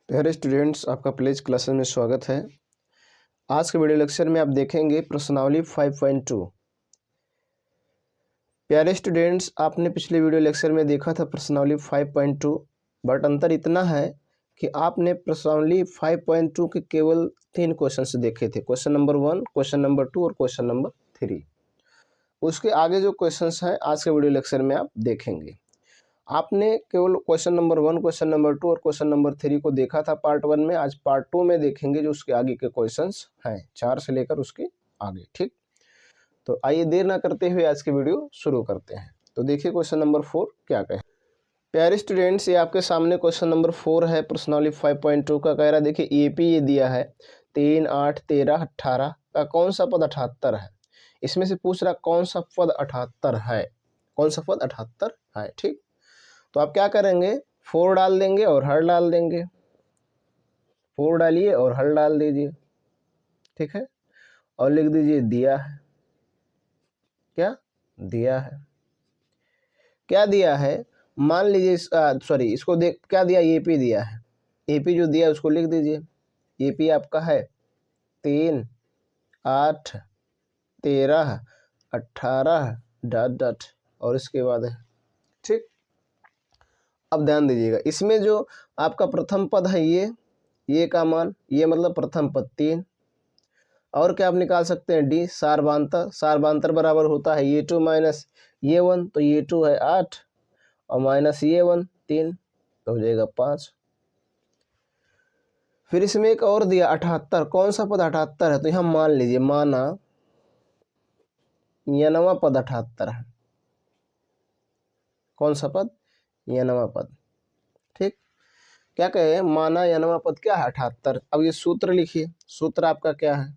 प्यारे स्टूडेंट्स, आपका pledge classes में स्वागत है। आज के वीडियो लेक्चर में आप देखेंगे प्रश्नावली 5.2। प्यारे स्टूडेंट्स, आपने पिछले वीडियो लेक्चर में देखा था प्रश्नावली 5.2, बट अंतर इतना है कि आपने प्रश्नावली 5.2 के केवल 3 क्वेश्चंस देखे थे। क्वेश्चन नंबर 1, क्वेश्चन नंबर 2 और क्वेश्चन नंबर 3। उसके आगे जो क्वेश्चंस हैं आज के वीडियो लेक्चर में आप देखेंगे। आपने केवल क्वेश्चन नंबर 1, क्वेश्चन नंबर 2 और क्वेश्चन नंबर 3 को देखा था पार्ट 1 में। आज पार्ट 2 में देखेंगे जो उसके आगे के क्वेश्चंस हैं, 4 से लेकर उसके आगे। ठीक, तो आइए देर ना करते हुए आज की वीडियो शुरू करते हैं। तो देखिए क्वेश्चन नंबर 4 क्या कहे। प्यारे स्टूडेंट्स, ये आपके सामने क्वेश्चन नंबर 4 है प्रश्नावली 5.2 का। कह रहा देखिए एपी ये दिया है 3, 8, 13, 18 का कौन सा पद 78 है। इसमें से पूछ रहा कौन सा पद 78 है, कौन सा पद 78 है। ठीक, तो आप क्या करेंगे, 4 डाल देंगे और हर डाल देंगे। 4 डालिए और हर डाल दीजिए, ठीक है, और लिख दीजिए दिया है। क्या दिया है, क्या दिया है, मान लीजिए सॉरी इसको देख क्या दिया, एपी दिया है। एपी जो दिया उसको लिख दीजिए। एपी आपका है 3, 8, 13, 18 डॉट डॉट और इसके बाद है। ठीक, अब ध्यान दीजिएगा, इसमें जो आपका प्रथम पद है ये का मान, ये मतलब प्रथम पद 3, और क्या आप निकाल सकते हैं डी सारवांतर। सारवांतर बराबर होता है ये 2 माइनस ये 1, तो ये 2 है 8 और माइनस ये 1 3, तो हो जाएगा 5। फिर इसमें एक और दिया 78, कौन सा पद 78 है, तो यहाँ मान लीजिए, माना यनवा पद 78 है। कौन सा पद, यनवा पद। ठीक, क्या कहे, माना यनवा पद क्या है 78। अब ये सूत्र लिखिए, सूत्र आपका क्या है,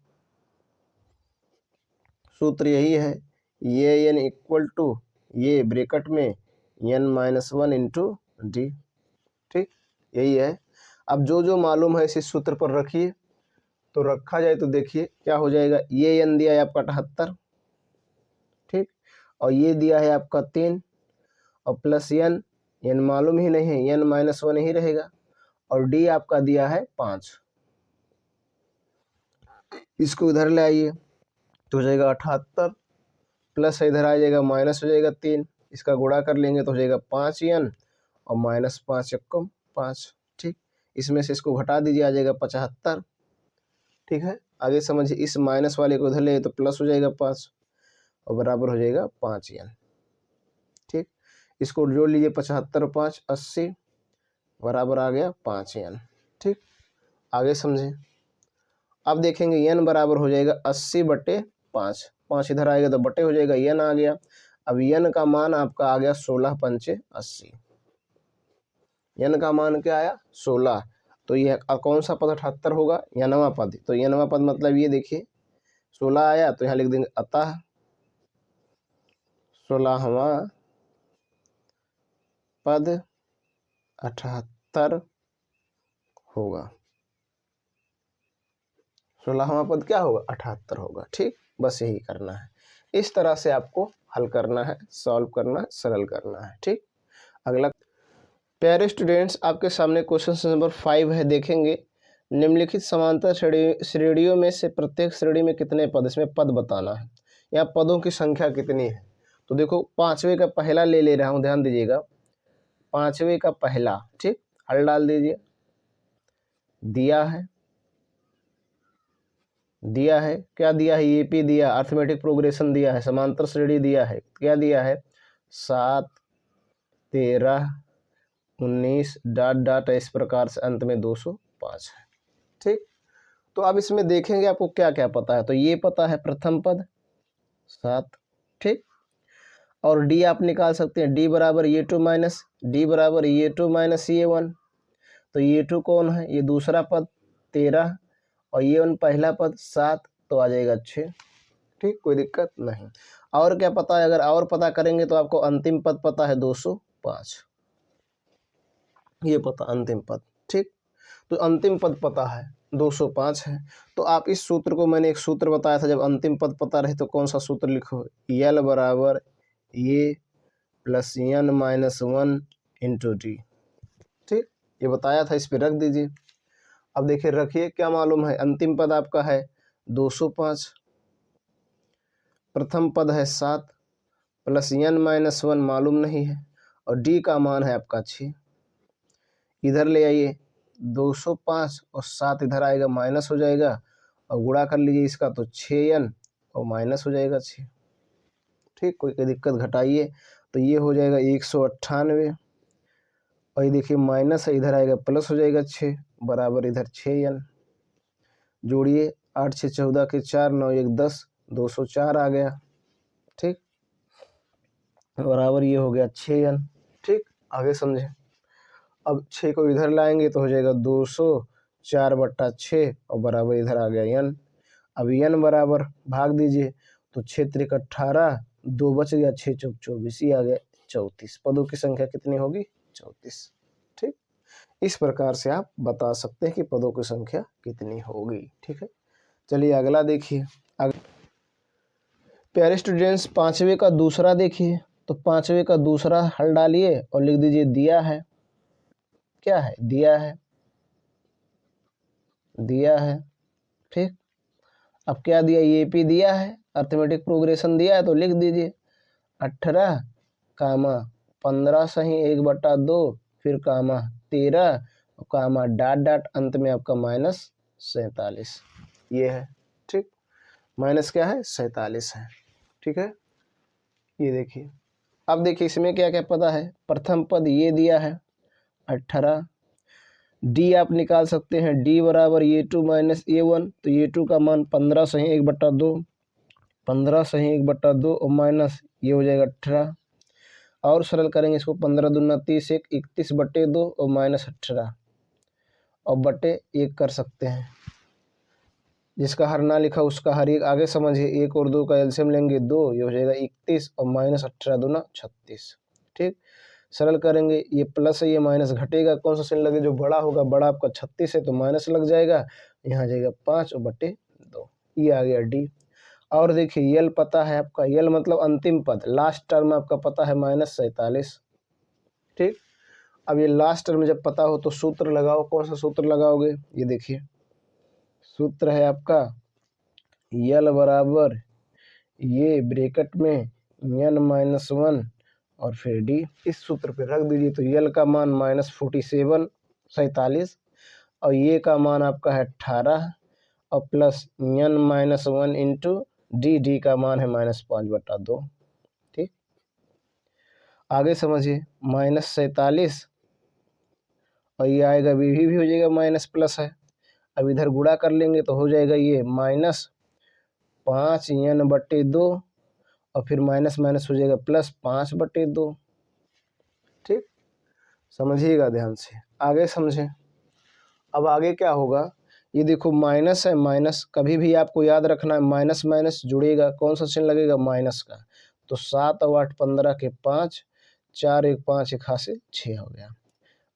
सूत्र यही है, ये एन इक्वल टू ये ब्रैकेट में n-1 इंटू डी। ठीक, यही है। अब जो जो मालूम है इसी सूत्र पर रखिए, तो रखा जाए तो देखिए क्या हो जाएगा। ये n दिया है आपका 78, ठीक, और ये दिया है आपका 3 और प्लस n मालूम ही नहीं है, n-1 ही रहेगा, और डी आपका दिया है 5। इसको इधर ले आइए तो हो जाएगा 78, प्लस इधर आ जाएगा माइनस हो जाएगा 3, इसका गुणा कर लेंगे तो हो जाएगा 5n और माइनस 5 एकम 5। ठीक, इसमें से इसको घटा दीजिए, आ जाएगा 75। ठीक है, आगे समझिए, इस माइनस वाले को इधर ले तो प्लस हो जाएगा 5 और बराबर हो जाएगा 5n। ठीक, इसको जोड़ लीजिए, 75 और 5 80 बराबर आ गया 5n। ठीक, आगे समझे। अब देखेंगे n बराबर हो जाएगा 80/5, 5 इधर आएगा तो बटे हो जाएगा, n आ गया। अब n का मान आपका आ गया 16 पंचे 80। n का मान क्या आया 16, तो यह कौन सा पद 78 होगा, यनवा पद। तो यनवा पद मतलब ये देखिए 16 आया, तो यहाँ लिख देंगे अतः 16वां पद 78 होगा। 16वां पद क्या होगा, 78 होगा। ठीक, बस यही करना है, इस तरह से आपको हल करना है, सॉल्व करना है, सरल करना है। ठीक, अगला प्यारे स्टूडेंट्स, आपके सामने क्वेश्चन नंबर 5 है। देखेंगे, निम्नलिखित समांतर श्रेणियों में से प्रत्येक श्रेणी में कितने पद, इसमें पद बताना है, यहाँ पदों की संख्या कितनी है। तो देखो 5वें का पहला ले रहा हूँ, ध्यान दीजिएगा, 5वें का पहला। ठीक, हल डाल दीजिए, दिया है, दिया है, क्या दिया है, एपी दिया, अर्थमेटिक प्रोग्रेशन दिया है, समांतर श्रेणी दिया है, क्या दिया है 7, 13, 19 डॉट डॉट, इस प्रकार से अंत में 205 है। ठीक, तो अब इसमें देखेंगे आपको क्या क्या पता है। तो ये पता है प्रथम पद 7, ठीक, और डी आप निकाल सकते हैं, डी बराबर ये 2 माइनस डी बराबर ये 2 माइनस ये 1। तो ये 2 कौन है, ये दूसरा पद 13 और ये 1 पहला पद 7, तो आ जाएगा 6। ठीक, कोई दिक्कत नहीं। और क्या पता है, अगर और पता करेंगे तो आपको अंतिम पद पता है 205, ये पता अंतिम पद। ठीक, तो अंतिम पद पता है 205 है। तो आप इस सूत्र को, मैंने एक सूत्र बताया था, जब अंतिम पद पता रहे तो कौन सा सूत्र लिखो, यल बराबर ये प्लस n-1 इंटू डी। ठीक, ये बताया था, इस पर रख दीजिए। अब देखिए रखिए क्या मालूम है, अंतिम पद आपका है 205, प्रथम पद है 7 प्लस n-1 मालूम नहीं है और डी का मान है आपका 6। इधर ले आइए 205 और 7 इधर आएगा माइनस हो जाएगा और गुणा कर लीजिए इसका तो 6n और माइनस हो जाएगा 6। ठीक, कोई दिक्कत घटाइए तो ये हो जाएगा 198 और ये देखिए माइनस है, इधर आएगा प्लस हो जाएगा 6 बराबर इधर 6n। जोड़िए 8 6 14 के 4 9 1 10 204 आ गया। ठीक, बराबर ये हो गया 6n। ठीक, आगे समझे। अब 6 को इधर लाएंगे तो हो जाएगा 204/6 और बराबर इधर आ गया n। अब n बराबर भाग दीजिए तो 6 त्रिक 18, 2 बच गया, 6 चौक 24, ये आ गया 34। पदों की संख्या कितनी होगी? 34। ठीक, इस प्रकार से आप बता सकते हैं कि पदों की संख्या कितनी होगी। ठीक है, चलिए अगला देखिए। प्यारे स्टूडेंट्स, पांचवे का दूसरा देखिए। तो पांचवे का दूसरा हल डालिए और लिख दीजिए दिया है। क्या है? दिया है, दिया है। ठीक, अब क्या दिया? ये पी दिया है, अर्थमेटिक प्रोग्रेशन दिया है तो लिख दीजिए 18 कामा 15 सही 1/2 फिर कामा 13 कामा डाट डाट अंत में आपका -47 ये है। ठीक, माइनस क्या है? 47 है। ठीक है, ये देखिए। अब देखिए इसमें क्या क्या पता है। प्रथम पद ये दिया है 18, डी आप निकाल सकते हैं, डी बराबर A2 माइनस A1, तो A2 का मान 15 सही 1/2, 15 सही 1/2 और माइनस ये हो जाएगा 18 और सरल करेंगे इसको 15 दूना 30 1 31/2 और -18 और बटे 1 कर सकते हैं। जिसका हर ना लिखा उसका हर एक आगे समझिए। 1 और 2 का एलसीएम लेंगे 2, ये हो जाएगा 31 और -18 दूना 36। ठीक, सरल करेंगे, ये प्लस है ये माइनस घटेगा, कौन सा चिन्ह लगे? जो बड़ा होगा, बड़ा आपका 36 है तो माइनस लग जाएगा, यहाँ जाएगा 5 और बटे 2, ये आ गया डी। और देखिए यल पता है आपका, यल मतलब अंतिम पद, लास्ट टर्म आपका पता है -47। ठीक, अब ये लास्ट टर्म जब पता हो तो सूत्र लगाओ। कौन सा सूत्र लगाओगे? ये देखिए सूत्र है आपका यल बराबर ये ब्रैकेट में n-1 और फिर डी। इस सूत्र पे रख दीजिए तो यल का मान -47 और ये का मान आपका है 18 और प्लस n-1 इंटू डी का मान है -5/2। ठीक, आगे समझिए -47 और ये आएगा भी हो जाएगा माइनस प्लस है। अब इधर गुणा कर लेंगे तो हो जाएगा ये -5n/2 और फिर माइनस माइनस हो जाएगा +5/2। ठीक, समझिएगा ध्यान से, आगे समझें। अब आगे क्या होगा? ये देखो माइनस है, माइनस कभी भी आपको याद रखना है, माइनस माइनस जुड़ेगा, कौन सा चिन्ह लगेगा? माइनस का। तो 7 और 8 15 के 5, 4 1 5 1 से 6 हो गया।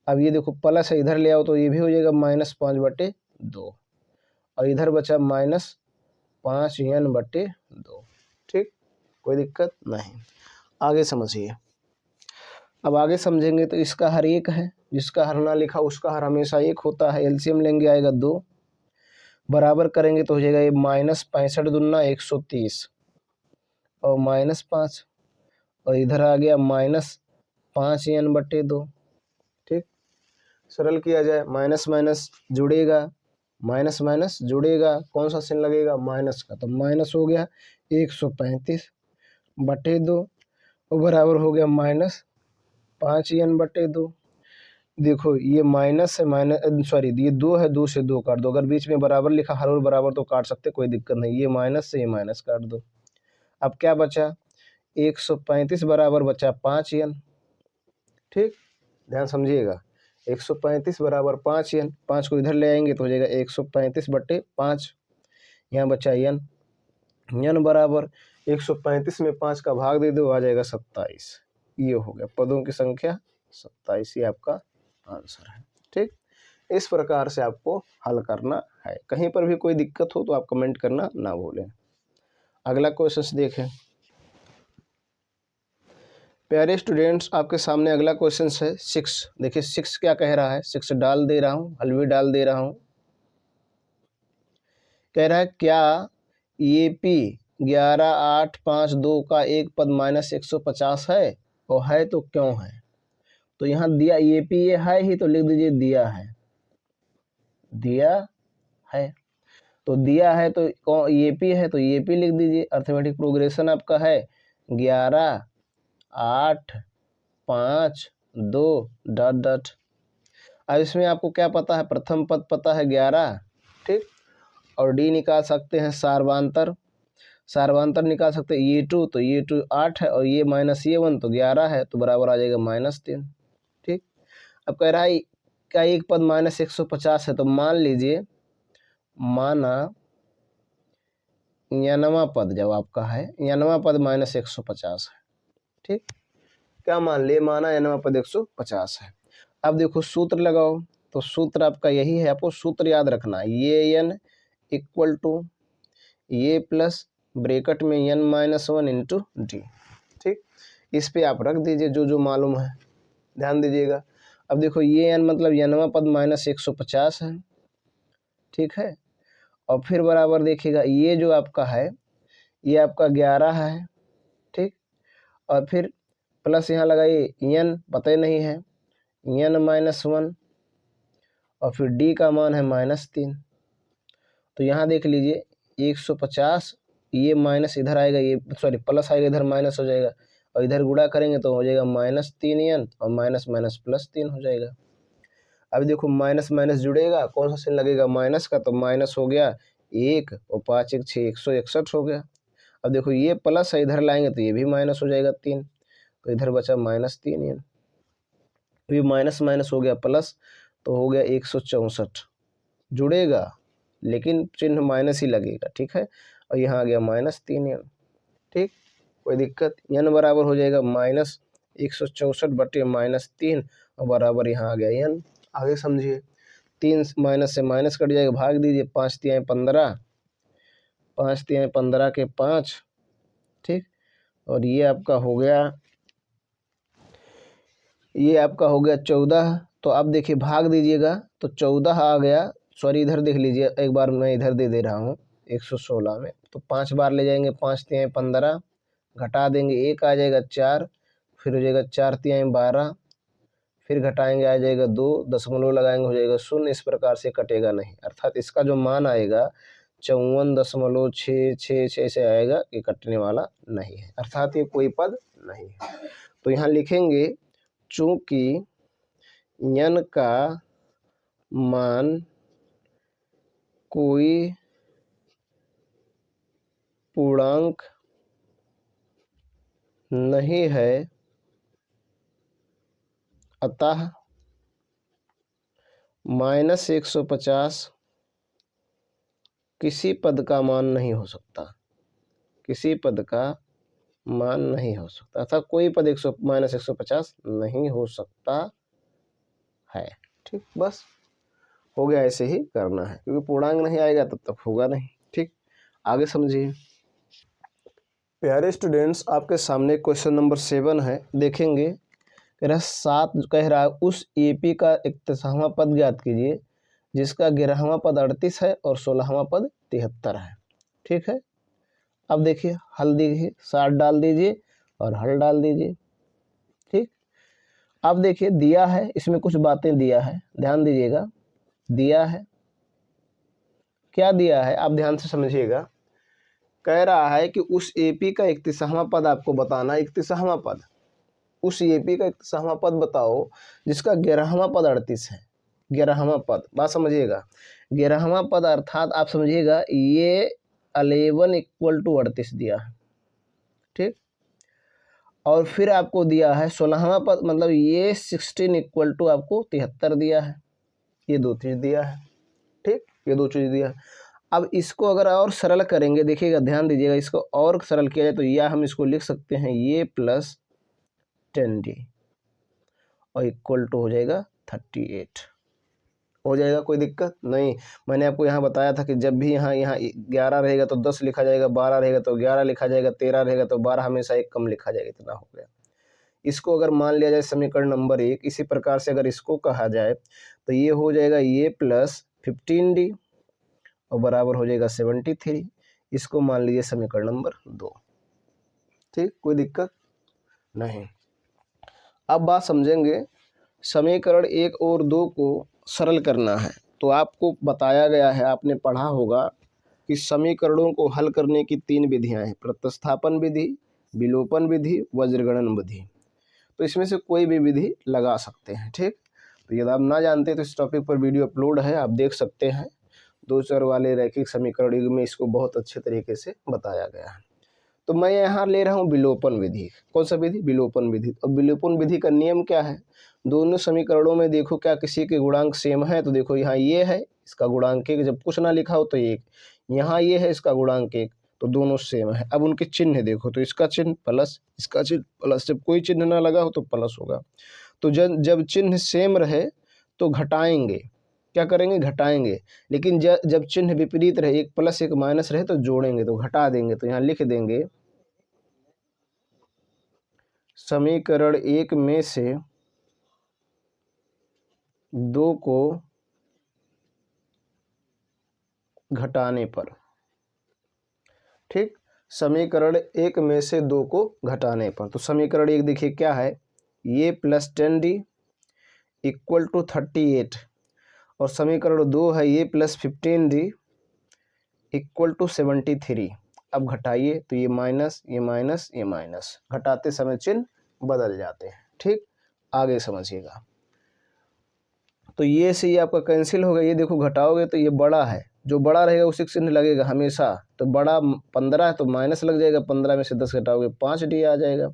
अब ये देखो प्लस है, इधर ले आओ तो ये भी हो जाएगा -5/2 और इधर बचा -5n/2। ठीक, कोई दिक्कत नहीं, आगे समझिए। अब आगे समझेंगे तो इसका हर एक है, जिसका हर ना लिखा उसका हर हमेशा एक होता है। एलसीएम लेंगे आएगा 2, बराबर करेंगे तो हो जाएगा ये -65 दूना 130 और -5 और इधर आ गया -5n/2। ठीक, सरल किया जाए, माइनस माइनस जुड़ेगा, माइनस माइनस जुड़ेगा, कौन सा चिन्ह लगेगा? माइनस का, तो माइनस हो गया 135/2 और बराबर हो गया -5n/2। देखो ये माइनस है, माइनस सॉरी ये 2 है, 2 से 2 काट दो। अगर बीच में बराबर लिखा हर और बराबर तो काट सकते, कोई दिक्कत नहीं। ये माइनस से ये माइनस काट दो। अब क्या बचा? 135 बराबर बचा 5n। ठीक, ध्यान समझिएगा, 135 बराबर 5n, 5 को इधर ले आएंगे तो हो जाएगा 135/5। यहाँ बचा n बराबर 135 में 5 का भाग दे दो, आ जाएगा 27। ये हो गया पदों की संख्या 27, ये आपका आंसर है। ठीक, इस प्रकार से आपको हल करना है। कहीं पर भी कोई दिक्कत हो तो आप कमेंट करना ना भूलें। अगला क्वेश्चन देखें। प्यारे स्टूडेंट्स, आपके सामने अगला क्वेश्चन है 6। देखिए 6 क्या कह रहा है, 6 डाल दे रहा हूँ, हल भी डाल दे रहा हूँ। कह रहा है क्या ए पी 11852 का एक पद -150 है, और है तो क्यों है। तो यहाँ दिया ए पी ये है ही, तो लिख दीजिए दिया है, दिया है। तो दिया है तो ए पी है, तो ए पी लिख दीजिए। अर्थमेटिक प्रोग्रेशन आपका है 11 8 5 2 डॉट डॉट। अब इसमें आपको क्या पता है, प्रथम पद पता है 11, ठीक, और डी निकाल सकते हैं सार्वांतर, सार्वांतर निकाल सकते हैं ये 2, तो ये 2 8 है, और ये माइनस ये 1 तो 11 है, तो बराबर आ जाएगा -3, ठीक। अब कह रहा है क्या एक पद -150 है, तो मान लीजिए, माना यनवा पद जब आपका है, यनवा पद -150 है, ठीक। क्या मान लिए, माना यनवा पद 150 है। अब देखो सूत्र लगाओ, तो सूत्र आपका यही है, आपको सूत्र याद रखना है, ये n इक्वल टू ये प्लस ब्रैकेट में n-1 इंटू डी, ठीक। इस पे आप रख दीजिए जो जो मालूम है, ध्यान दीजिएगा। अब देखो ये n मतलब यनवा पद -150 है, ठीक है, और फिर बराबर देखिएगा ये जो आपका है ये आपका 11 है, ठीक, और फिर प्लस यहाँ लगाइए n पता ही नहीं है n-1, और फिर d का मान है -3। तो यहाँ देख लीजिए 150, ये माइनस इधर आएगा, ये सॉरी प्लस आएगा, इधर माइनस हो जाएगा, और इधर गुणा करेंगे तो हो जाएगा -3n, और माइनस माइनस +3 हो जाएगा। अब देखो माइनस माइनस जुड़ेगा, कौन सा चिन्ह लगेगा, माइनस का, तो माइनस हो गया 1 और 5 1 6 161 हो गया। अब देखो ये प्लस है, इधर लाएंगे तो ये भी माइनस हो जाएगा 3, तो इधर बचा -3n, ये माइनस माइनस हो गया प्लस, तो हो गया 164 जुड़ेगा, लेकिन चिन्ह माइनस ही लगेगा, ठीक है, और यहाँ आ गया -3n, ठीक, कोई दिक्कत। n बराबर हो जाएगा -164/-3 और बराबर यहाँ आ गया n। आगे समझिए, 3 माइनस से माइनस कट जाएगा, भाग दीजिए, 5 तिहाई 15, 5 तिहाई 15 के 5, ठीक, और ये आपका हो गया, ये आपका हो गया 14। तो अब देखिए भाग दीजिएगा, तो 14 आ गया, सॉरी इधर देख लीजिए, एक बार मैं इधर दे रहा हूँ 116 में, तो 5 बार ले जाएंगे, 5 तिहाई 15, घटा देंगे 1 आ जाएगा 4, फिर हो जाएगा 4 तिहाई 12, फिर घटाएंगे आ जाएगा 2, दशमलव लगाएंगे हो जाएगा 0, इस प्रकार से कटेगा नहीं, अर्थात इसका जो मान आएगा 54.666 से आएगा, ये कटने वाला नहीं है, अर्थात ये कोई पद नहीं है। तो यहाँ लिखेंगे चूंकि n का मान कोई पूर्णांक नहीं है, अतः -150 किसी पद का मान नहीं हो सकता, किसी पद का मान नहीं हो सकता, अर्थात कोई पद -150 नहीं हो सकता है, ठीक, बस हो गया, ऐसे ही करना है, क्योंकि पूर्णांक नहीं आएगा तब तक होगा नहीं, ठीक। आगे समझिए प्यारे स्टूडेंट्स, आपके सामने क्वेश्चन नंबर 7 है, देखेंगे। कह रहा 7, कह रहा है उस एपी का 31वां पद ज्ञात कीजिए जिसका 11वां पद 38 है और 16वां पद 73 है, ठीक है। अब देखिए हल दीजिए, 7 डाल दीजिए और हल डाल दीजिए, ठीक। अब देखिए दिया है, इसमें कुछ बातें दिया है, ध्यान दीजिएगा, दिया है, क्या दिया है आप ध्यान से समझिएगा। कह रहा है कि उस एपी का 31वां पद आपको बताना, 31वां पद, उस एपी का 31वां पद बताओ जिसका 11वां पद 38 है, 11वां पद, बात समझिएगा, 11वां पद अर्थात आप समझिएगा ये 11 इक्वल टू 38 दिया है, ठीक, और फिर आपको दिया है 16वां पद, मतलब ये 16 इक्वल टू आपको 73 दिया है, ये दो चीज़ दिया है, ठीक, ये दो चीज़ दिया है। अब इसको अगर और सरल करेंगे, देखिएगा ध्यान दीजिएगा, इसको और सरल किया जाए तो या हम इसको लिख सकते हैं ये प्लस 10d और इक्वल टू हो जाएगा 38, हो जाएगा, कोई दिक्कत नहीं। मैंने आपको यहाँ बताया था कि जब भी यहाँ 11 रहेगा तो 10 लिखा जाएगा, 12 रहेगा तो 11 लिखा जाएगा, 13 रहेगा तो 12, हमेशा एक कम लिखा जाएगा, इतना हो गया। इसको अगर मान लिया जाए समीकरण नंबर 1, इसी प्रकार से अगर इसको कहा जाए तो ये हो जाएगा ये प्लस 15d और बराबर हो जाएगा 73। इसको मान लीजिए समीकरण नंबर 2। ठीक, कोई दिक्कत नहीं। अब बात समझेंगे, समीकरण 1 और 2 को सरल करना है तो आपको बताया गया है, आपने पढ़ा होगा कि समीकरणों को हल करने की 3 विधियां हैं, प्रतिस्थापन विधि, विलोपन विधि, वज्रगणन विधि। तो इसमें से कोई भी विधि लगा सकते हैं। ठीक, तो यदि आप ना जानते तो इस टॉपिक पर वीडियो अपलोड है, आप देख सकते हैं। 2 चर वाले रैखिक समीकरण युग में इसको बहुत अच्छे तरीके से बताया गया है। तो मैं यहाँ ले रहा हूँ विलोपन विधि। कौन सा विधि? विलोपन विधि। और विलोपन विधि का नियम क्या है? दोनों समीकरणों में देखो क्या किसी के गुणांक सेम है, तो देखो यहाँ ये है, इसका गुणांक 1, जब कुछ ना लिखा हो तो 1, यहाँ ये है, इसका गुणांक 1, तो दोनों सेम है। अब उनके चिन्ह देखो, तो इसका चिन्ह प्लस, इसका चिन्ह प्लस, जब कोई चिन्ह ना लगा हो तो प्लस होगा। तो जब चिन्ह सेम रहे तो घटाएंगे, क्या करेंगे? घटाएंगे। लेकिन जब चिन्ह विपरीत रहे, एक प्लस एक माइनस रहे, तो जोड़ेंगे, तो घटा देंगे। तो यहाँ लिख देंगे समीकरण 1 में से 2 को घटाने पर। ठीक, समीकरण 1 में से 2 को घटाने पर। तो समीकरण 1 देखिए क्या है, ये प्लस 10d इक्वल टू 38, और समीकरण 2 है ये प्लस 15d इक्वल टू 73। अब घटाइए तो ये माइनस, ये माइनस, ये माइनस, घटाते समय चिन्ह बदल जाते हैं। ठीक, आगे समझिएगा। तो ये से ये आपका कैंसिल होगा, ये देखो घटाओगे तो ये बड़ा है, जो बड़ा रहेगा उसी चिन्ह लगेगा हमेशा। तो बड़ा 15 है तो माइनस लग जाएगा, 15 में से 10 घटाओगे 5d आ जाएगा।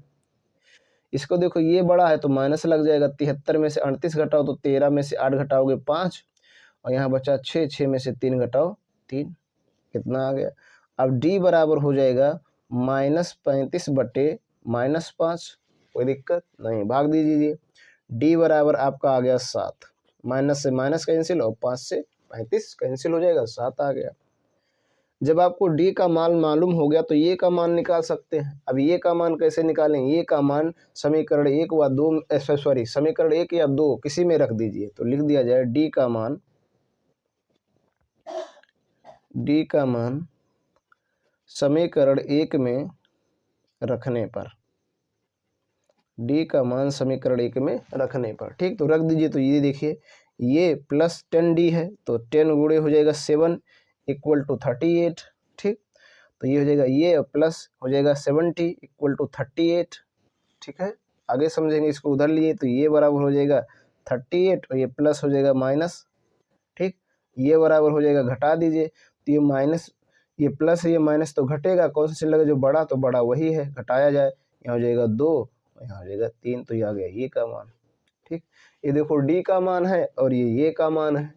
इसको देखो ये बड़ा है तो माइनस लग जाएगा, 73 में से 38 घटाओ तो 13 में से 8 घटाओगे 5, और यहाँ बचा 6, 6 में से 3 घटाओ 3, कितना आ गया? अब d बराबर हो जाएगा -35 बटे -5। कोई दिक्कत नहीं, भाग दीजिए। d बराबर आपका आ गया 7, माइनस से माइनस कैंसिल और 5 से 35 कैंसिल हो जाएगा, 7 आ गया। जब आपको d का मान मालूम हो गया तो ये का मान निकाल सकते हैं। अब ये का मान कैसे निकालें? ये का मान समीकरण 1 व 2 सॉरी समीकरण 1 या 2 किसी में रख दीजिए। तो लिख दिया जाए d का मान समीकरण 1 में रखने पर, d का मान समीकरण 1 में रखने पर। ठीक, तो रख दीजिए। तो ये देखिए ये प्लस 10d है तो 10 गुणे हो जाएगा 7 इक्वल टू 38। ठीक, तो ये हो जाएगा, ये प्लस हो जाएगा 70 इक्वल टू 38। ठीक है, आगे समझेंगे। इसको उधर लिए तो ये बराबर हो जाएगा 38 और ये प्लस हो जाएगा माइनस। ठीक, ये बराबर हो जाएगा, घटा दीजिए तो ये माइनस, ये प्लस है, ये माइनस तो घटेगा। कौन सा चिन्ह लगा? जो बड़ा, तो बड़ा वही है, घटाया जाए। यहाँ हो जाएगा 2 और यहाँ हो जाएगा 3, तो ये आ गया ये का मान। ठीक, ये देखो d का मान है और ये का मान है।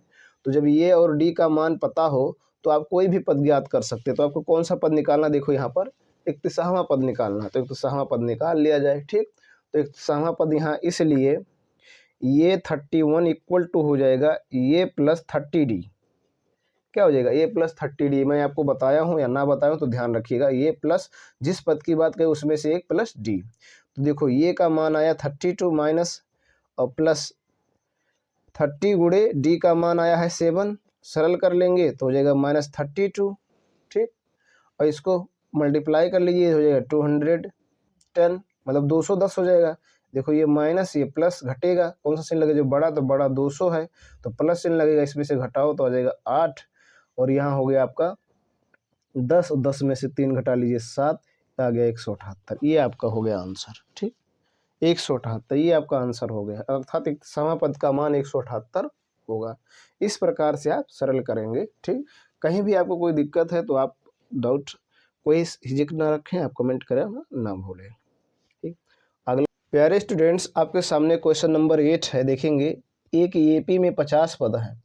तो जब ये और d का मान पता हो तो आप कोई भी पद ज्ञात कर सकते हैं। तो आपको कौन सा पद निकालना? देखो यहाँ पर 31वां पद निकालना, तो 31वां पद निकाल लिया जाए। ठीक, तो 31वां पद यहाँ इसलिए ये 31 इक्वल टू हो जाएगा ये प्लस 30d। क्या हो जाएगा? ये प्लस 30d। मैं आपको बताया हूँ या ना बताया हूँ तो ध्यान रखिएगा, ये प्लस जिस पद की बात करें उसमें से एक प्लस d। तो देखो ये का मान आया 32 माइनस और प्लस 30 गुणे d का मान आया है 7, सरल कर लेंगे तो हो जाएगा -32। ठीक, और इसको मल्टीप्लाई कर लीजिए, हो जाएगा 210, मतलब 210 हो जाएगा। देखो ये माइनस, ये प्लस, घटेगा। कौन सा चिन्ह लगेगा? जो बड़ा, तो बड़ा 200 है तो प्लस चिन्ह लगेगा, इसमें से घटाओ तो आ जाएगा 8, और यहाँ हो गया आपका 10, और 10 में से 3 घटा लीजिए 7, आ गया 178। ये आपका हो गया आंसर। ठीक, 178 ये आपका आंसर हो गया, अर्थात 31वां पद का मान 178 होगा। इस प्रकार से आप सरल करेंगे। ठीक, कहीं भी आपको कोई दिक्कत है तो आप डाउट कोई हिचक ना रखें, आप कमेंट करें ना भूलें। ठीक, अगला प्यारे स्टूडेंट्स, आपके सामने क्वेश्चन नंबर 8 है। देखेंगे एक एपी में 50 पद हैं,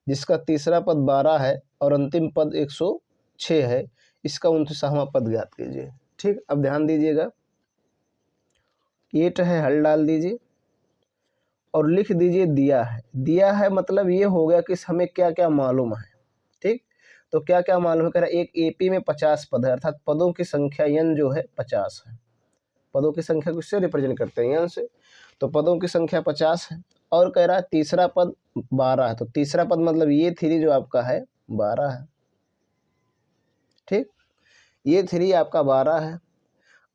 जिसका तीसरा पद 12 है और अंतिम पद 106 है। इसका 29वां पद ज्ञात कीजिए। ठीक, अब ध्यान दीजिएगा, 8 है, हल डाल दीजिए और लिख दीजिए दिया है। दिया है मतलब ये हो गया कि हमें क्या क्या मालूम है। ठीक, तो क्या क्या मालूम है? कह रहा है एक एपी में 50 पद है, अर्थात पदों की संख्या n जो है 50 है। पदों की संख्या को किससे रिप्रेजेंट करते हैं? n से। तो पदों की संख्या 50 है, और कह रहा है तीसरा पद 12 है। तो तीसरा पद मतलब ये 3 जो आपका है 12 है। ठीक, ये 3 आपका 12 है।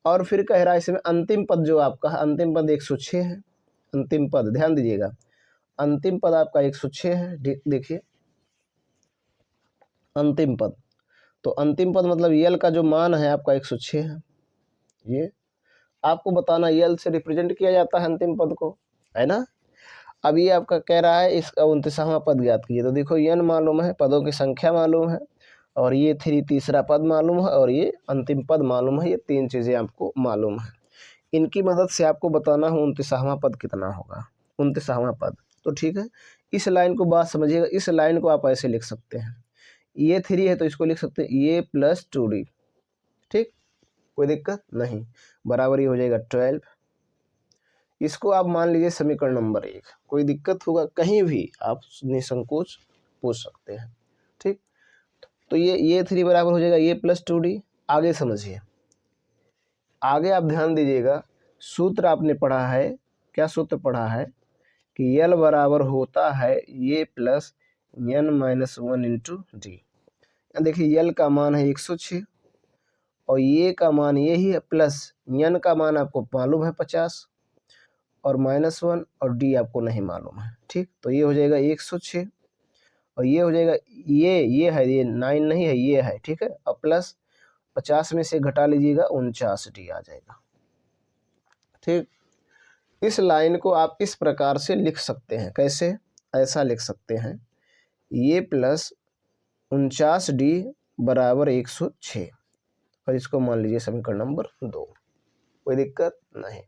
और फिर कह रहा है इसमें अंतिम पद जो आपका है, अंतिम पद 106 है। अंतिम पद ध्यान दीजिएगा, अंतिम पद आपका 106 है। देखिए अंतिम पद, तो अंतिम पद मतलब यल का जो मान है आपका 106 है। ये आपको बताना यल से रिप्रेजेंट किया जाता है अंतिम पद को, है ना। अब ये आपका कह रहा है इसका 29वां पद ज्ञात कीजिए। तो देखो n मालूम है, पदों की संख्या मालूम है, और ये 3 तीसरा पद मालूम है, और ये अंतिम पद मालूम है। ये 3 चीज़ें आपको मालूम है। इनकी मदद से आपको बताना है 29वां पद कितना होगा, 29वां पद। तो ठीक है, इस लाइन को बात समझिएगा। इस लाइन को आप ऐसे लिख सकते हैं, ये 3 है तो इसको लिख सकते हैं ये प्लस 2d। ठीक, कोई दिक्कत नहीं, बराबर ही हो जाएगा 12। इसको आप मान लीजिए समीकरण नंबर 1। कोई दिक्कत होगा कहीं भी आप निसंकोच पूछ सकते हैं। ठीक, तो ये 3 बराबर हो जाएगा ये प्लस 2d। आगे समझिए, आगे आप ध्यान दीजिएगा, सूत्र आपने पढ़ा है, क्या सूत्र पढ़ा है कि यल बराबर होता है ये प्लस n-1 इंटू डी। देखिए यल का मान है 106 और ये का मान यही है, प्लस n का मान आपको मालूम है 50 और -1 और d आपको नहीं मालूम है। ठीक, तो ये हो जाएगा 106 और ये हो जाएगा ये है, ये 9 नहीं है, ये है। ठीक है, और प्लस 50 में से घटा लीजिएगा 49d आ जाएगा। ठीक, इस लाइन को आप इस प्रकार से लिख सकते हैं। कैसे? ऐसा लिख सकते हैं, ये प्लस 49d बराबर 106 और इसको मान लीजिए समीकरण नंबर 2। कोई दिक्कत नहीं।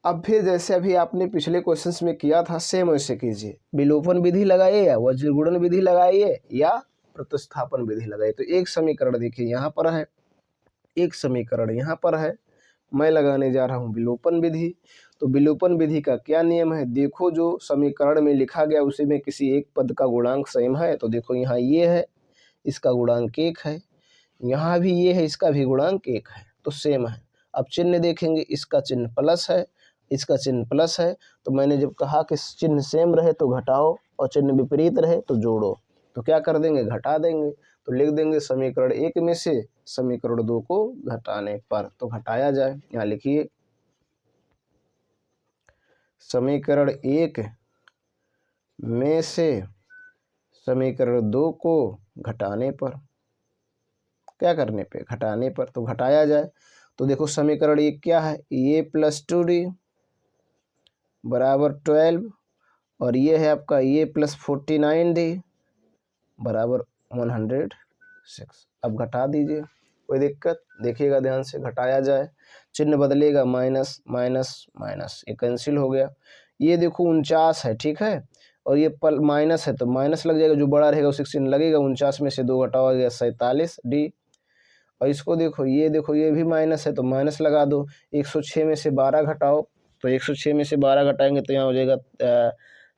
अब फिर जैसे अभी आपने पिछले क्वेश्चंस में किया था, सेम वैसे कीजिए। विलोपन विधि लगाइए या वज्रगुणन विधि लगाइए या प्रतिस्थापन विधि लगाइए। तो एक समीकरण देखिए यहाँ पर है, एक समीकरण यहाँ पर है। मैं लगाने जा रहा हूँ विलोपन विधि। तो विलोपन विधि का क्या नियम है? देखो जो समीकरण में लिखा गया उसी में किसी एक पद का गुणांक सेम है। तो देखो यहाँ ये है, इसका गुणांक 1 है, यहाँ भी ये है, इसका भी गुणांक 1 है, तो सेम है। अब चिन्ह देखेंगे, इसका चिन्ह प्लस है, इसका चिन्ह प्लस है। तो मैंने जब कहा कि चिन्ह सेम रहे तो घटाओ और चिन्ह विपरीत रहे तो जोड़ो, तो क्या कर देंगे? घटा देंगे। तो लिख देंगे समीकरण 1 में से समीकरण 2 को घटाने पर। तो घटाया जाए, यहाँ लिखिए समीकरण 1 में से समीकरण 2 को घटाने पर, क्या करने पे? घटाने पर। तो घटाया जाए, तो देखो समीकरण 1 क्या है? ये प्लस 2d बराबर 12 और ये है आपका ये प्लस 49d बराबर 106। अब घटा दीजिए, कोई दिक्कत? देखिएगा ध्यान से, घटाया जाए, चिन्ह बदलेगा, माइनस माइनस माइनस, ये कैंसिल हो गया। ये देखो 49 है, ठीक है, और ये माइनस है तो माइनस लग जाएगा, जो बड़ा रहेगा उसे चिन्ह लगेगा। 49 में से 2 घटाओ गया 47d। और इसको देखो, ये भी माइनस है तो माइनस लगा दो। 106 में से 12 घटाओ, तो 106 में से 12 घटाएंगे तो यहाँ हो जाएगा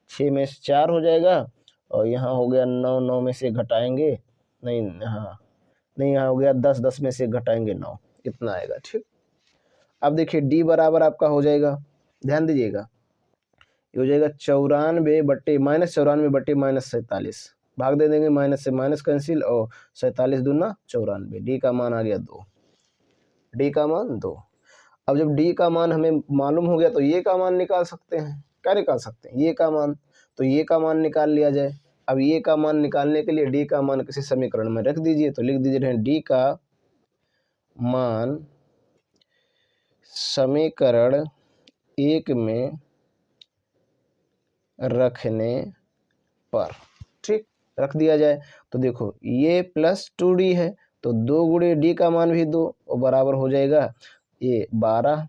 6 में से 4 हो जाएगा, और यहाँ हो गया 9, 9 में से घटाएंगे नहीं, हाँ नहीं, यहाँ हो गया 10, 10 में से घटाएंगे 9, इतना आएगा। ठीक, अब देखिए d बराबर आपका हो जाएगा, ध्यान दीजिएगा, ये हो जाएगा 94 बट्टे -47 भाग दे देंगे, माइनस से माइनस कैंसिल, और 47 दूना 94, डी का मान आ गया 2, डी का मान 2। अब जब डी का मान हमें मालूम हो गया तो ये का मान निकाल सकते हैं। क्या निकाल सकते हैं? ये का मान। तो ये का मान निकाल लिया जाए। अब ये का मान निकालने के लिए डी का मान किसी समीकरण में रख दीजिए। तो लिख दीजिए डी का मान समीकरण 1 में रखने पर, ठीक, रख दिया जाए। तो देखो ये प्लस 2d है तो 2 गुणे डी का मान भी 2 और बराबर हो जाएगा ये 12,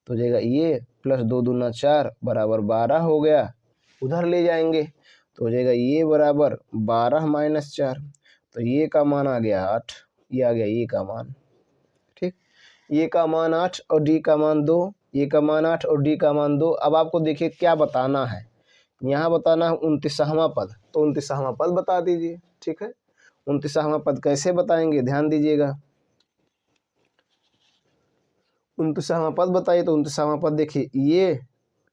तो हो जाएगा ये प्लस 2 दूना 4 बराबर 12 हो गया। उधर ले जाएंगे तो हो जाएगा ये बराबर 12 माइनस 4, तो ये का मान आ गया 8, ये आ गया ये का मान। ठीक, ये का मान 8 और डी का मान 2, ये का मान 8 और डी का मान 2। अब आपको देखिए क्या बताना है, यहाँ बताना है 29वां पद, तो 29वां पद बता दीजिए। ठीक है, 29वां पद कैसे बताएंगे? ध्यान दीजिएगा, 29वां पद बताइए। तो 29वां पद देखिए, ये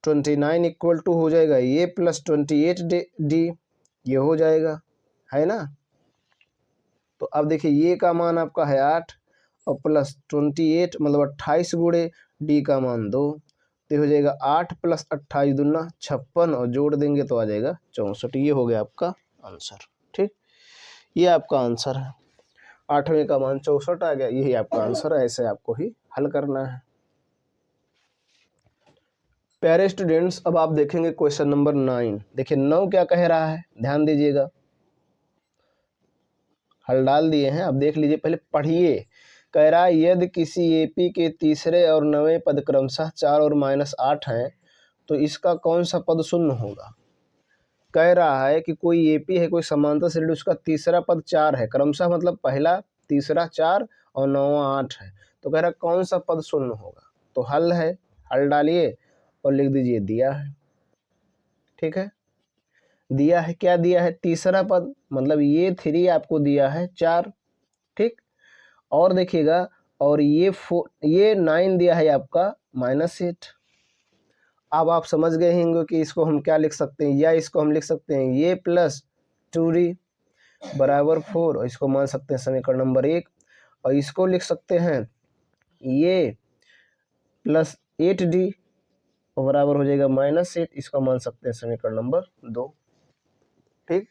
29 इक्वल टू हो जाएगा ये प्लस 28 डी, ये हो जाएगा, है ना। तो अब देखिए ये का मान आपका है 8 और प्लस 28 मतलब 28 गुणे डी का मान 2, तो हो जाएगा 8 + 28 दूना 56 और जोड़ देंगे तो आ जाएगा 64। ये हो गया आपका आंसर। ठीक, ये आपका आंसर है। 8वें का मान 64 आ गया, यही आपका आंसर है। ऐसे आपको ही हल करना है। प्यारे स्टूडेंट्स, अब आप देखेंगे क्वेश्चन नंबर 9। देखिए 9 क्या कह रहा है, ध्यान दीजिएगा। हल डाल दिए हैं, अब देख लीजिए, पहले पढ़िए। कह रहा है यदि किसी एपी के तीसरे और 9वें पद क्रमशः 4 और -8 हैं तो इसका कौन सा पद शून्य होगा। कह रहा है कि कोई एपी है, कोई समांतर श्रेणी, उसका तीसरा पद 4 है, क्रमशः मतलब पहला तीसरा 4 और 9वां 8 है, तो कह रहा है कौन सा पद शून्य होगा। तो हल है, हल डालिए और लिख दीजिए दिया है। ठीक है, दिया है, क्या दिया है, तीसरा पद, मतलब ये 3 आपको दिया है 4। ठीक, और देखिएगा, और ये 9 दिया है आपका -8। अब आप समझ गए होंगे कि इसको हम क्या लिख सकते हैं, या इसको हम लिख सकते हैं ये + 2d बराबर 4, और इसको मान सकते हैं समीकरण नंबर 1, और इसको लिख सकते हैं ये + 8d बराबर हो जाएगा -8, इसको मान सकते हैं समीकरण नंबर 2। ठीक,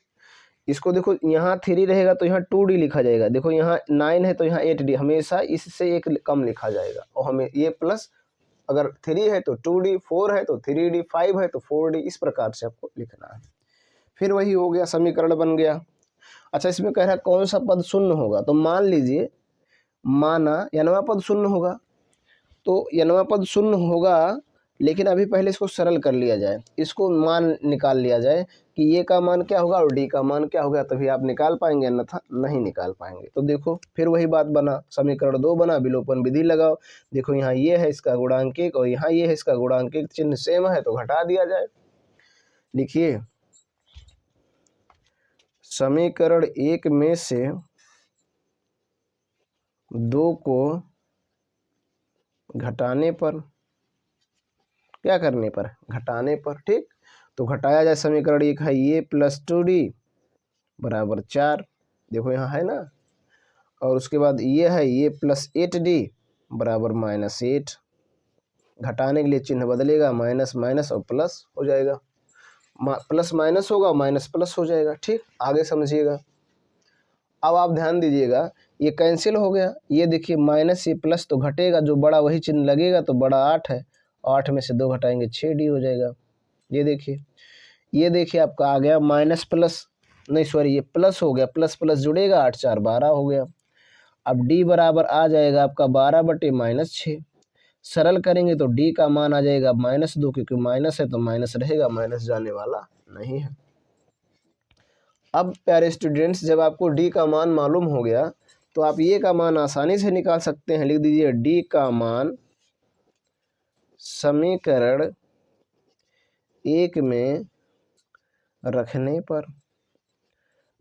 इसको देखो, यहाँ 3 रहेगा तो यहाँ 2d लिखा जाएगा। देखो यहाँ 9 है तो यहाँ 8d, हमेशा इससे एक कम लिखा जाएगा। और हमें ये प्लस, अगर 3 है तो 2d, 4 है तो 3d, 5 है तो 4d, इस प्रकार से आपको लिखना है। फिर वही हो गया, समीकरण बन गया। अच्छा, इसमें कह रहा है कौन सा पद शून्य होगा, तो मान लीजिए, माना n वां पद शून्य होगा, तो n वां पद शून्य होगा, लेकिन अभी पहले इसको सरल कर लिया जाए, इसको मान निकाल लिया जाए कि ये का मान क्या होगा और डी का मान क्या होगा, तभी आप निकाल पाएंगे, अन्यथा नहीं निकाल पाएंगे। तो देखो फिर वही बात बना, समीकरण 2 बना, विलोपन विधि लगाओ। देखो यहाँ ये है इसका गुणांक 1 और यहाँ ये है इसका गुणांक 1, चिन्ह सेम है तो घटा दिया जाए। लिखिए, समीकरण 1 में से 2 को घटाने पर, क्या करने पर, घटाने पर। ठीक, तो घटाया जाए, समीकरण 1 है ये + 2d बराबर 4, देखो यहाँ है ना, और उसके बाद ये है ये + 8d बराबर -8, घटाने के लिए चिन्ह बदलेगा, माइनस माइनस और प्लस हो जाएगा, प्लस माइनस होगा, माइनस प्लस हो जाएगा। ठीक, आगे समझिएगा। अब आप ध्यान दीजिएगा, ये कैंसिल हो गया, ये देखिए माइनस ये प्लस तो घटेगा, जो बड़ा वही चिन्ह लगेगा, तो बड़ा 8 है, 8 में से 2 घटाएंगे 6d हो जाएगा। ये देखिए आपका आ गया माइनस प्लस, नहीं सॉरी, ये प्लस हो गया, प्लस प्लस जुड़ेगा, 8 4 12 हो गया। अब d बराबर आ जाएगा आपका 12/-6, सरल करेंगे तो d का मान आ जाएगा -2, क्योंकि माइनस है तो माइनस रहेगा, माइनस जाने वाला नहीं है। अब प्यारे स्टूडेंट्स, जब आपको d का मान मालूम हो गया तो आप ये का मान आसानी से निकाल सकते हैं। लिख दीजिए d का मान समीकरण 1 में रखने पर।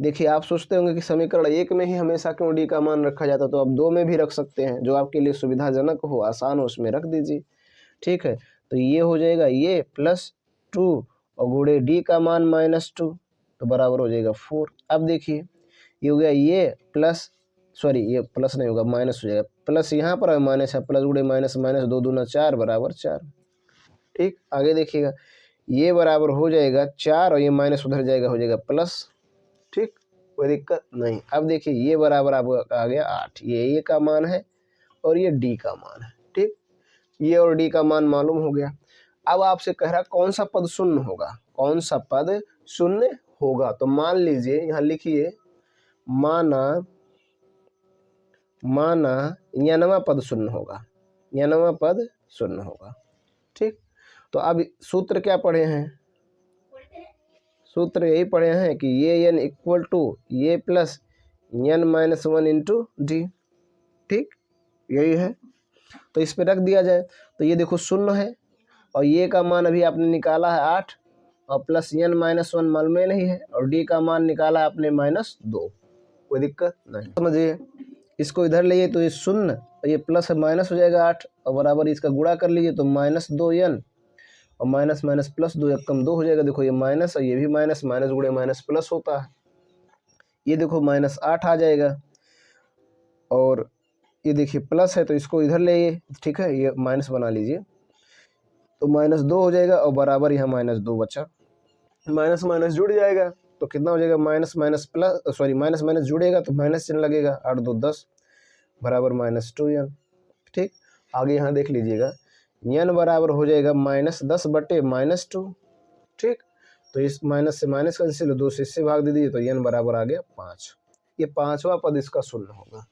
देखिए, आप सोचते होंगे कि समीकरण 1 में ही हमेशा क्यों d का मान रखा जाता, तो आप 2 में भी रख सकते हैं, जो आपके लिए सुविधाजनक हो, आसान हो, उसमें रख दीजिए। ठीक है, तो ये हो जाएगा ये +2 और गुणे d का मान -2, तो बराबर हो जाएगा 4। अब देखिए, ये हो गया ये प्लस, सॉरी ये प्लस नहीं होगा, माइनस हो जाएगा, प्लस यहाँ पर माइनस है, प्लस गुणे माइनस, माइनस 2 दूना 4 बराबर 4। ठीक, आगे देखिएगा, ये बराबर हो जाएगा 4 और ये माइनस उधर जाएगा, हो जाएगा प्लस। ठीक, कोई दिक्कत नहीं। अब देखिए, ये बराबर आपका आ गया 8, ये का मान है और ये d का मान है। ठीक, ये और d का मान मालूम हो गया। अब आपसे कह रहा कौन सा पद शून्य होगा, कौन सा पद शून्य होगा, तो मान लीजिए, यहाँ लिखिए, माना n वां पद शून्य होगा, n वां पद शून्य होगा। ठीक, तो अब सूत्र क्या पढ़े हैं, सूत्र यही पढ़े हैं कि ये n = ये प्लस n-1 इंटू d। ठीक, यही है, तो इस पे रख दिया जाए, तो ये देखो शून्य है और ये का मान अभी आपने निकाला है 8 और प्लस n-1 मालूम नहीं है, और d का मान निकाला आपने -2, कोई दिक्कत नहीं। समझिए, इसको इधर लिए तो ये शून्य और ये प्लस माइनस हो जाएगा 8 और बराबर इसका गुणा कर लीजिए तो -2n और माइनस माइनस प्लस 2 1 कम 2 हो जाएगा। देखो ये माइनस और ये भी माइनस, माइनस गुणे माइनस प्लस होता है। ये देखो -8 आ जाएगा, और ये देखिए प्लस है तो इसको इधर ले, ठीक है, ये माइनस बना लीजिए, तो -2 हो जाएगा और बराबर यहाँ -2 बचा। माइनस माइनस जुड़ जाएगा तो कितना हो जाएगा, minus minus plus, sorry minus minus जुड़ेगा तो माइनस चिन्ह लगेगा, 8 2 10 बराबर -2n। ठीक, आगे यहाँ देख लीजिएगा, n बराबर हो जाएगा -10 बटे -2। ठीक, तो इस माइनस से माइनस कैंसिल, 2 से इससे भाग दे दीजिए तो n बराबर आ गया 5। ये पांचवा पद इसका शून्य होगा,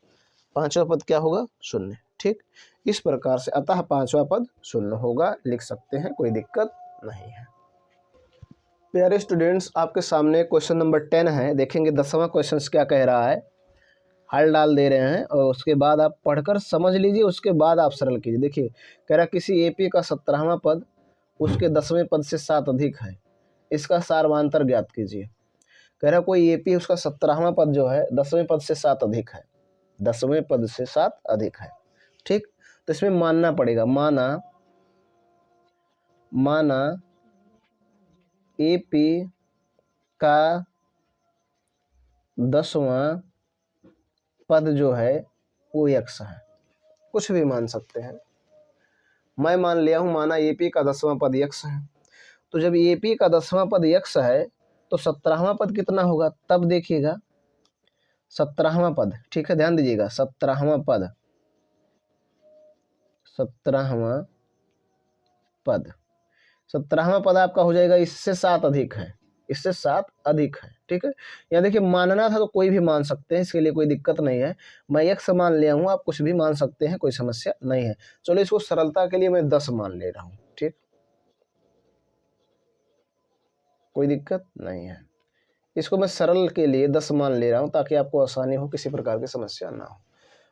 पांचवा पद क्या होगा, शून्य। ठीक, इस प्रकार से अतः पांचवा पद शून्य होगा, लिख सकते हैं, कोई दिक्कत नहीं है। प्यारे स्टूडेंट्स, आपके सामने क्वेश्चन नंबर 10 है, देखेंगे 10वां क्वेश्चन क्या कह रहा है, हल डाल दे रहे हैं और उसके बाद आप पढ़कर समझ लीजिए, उसके बाद आप सरल कीजिए। देखिए कह रहा किसी एपी का 17वां पद उसके 10वें पद से 7 अधिक है, इसका सारवांतर ज्ञात कीजिए। कह रहा कोई एपी उसका 17वां पद जो है 10वें पद से 7 अधिक है, 10वें पद से 7 अधिक है। ठीक, तो इसमें मानना पड़ेगा, माना एपी का 10वां पद जो है वो x है, कुछ भी मान सकते हैं। मैं मान लिया हूं, माना एपी का 10वां पद x है, तो जब एपी का 10वां पद x है तो 17वां पद कितना होगा, तब देखिएगा 17वां पद, ठीक है, ध्यान दीजिएगा 17वां पद, 17वां पद, 17वां पद आपका हो जाएगा इससे 7 अधिक है, इससे 7 अधिक है। ठीक है, यहाँ देखिए मानना था तो कोई भी मान सकते हैं, इसके लिए कोई दिक्कत नहीं है, मैं x मान लिया हूँ, आप कुछ भी मान सकते हैं, कोई समस्या नहीं है। चलो इसको सरलता के लिए मैं 10 मान ले रहा हूँ। ठीक, कोई दिक्कत नहीं है, इसको मैं सरल के लिए 10 मान ले रहा हूँ ताकि आपको आसानी हो, किसी प्रकार की समस्या ना हो।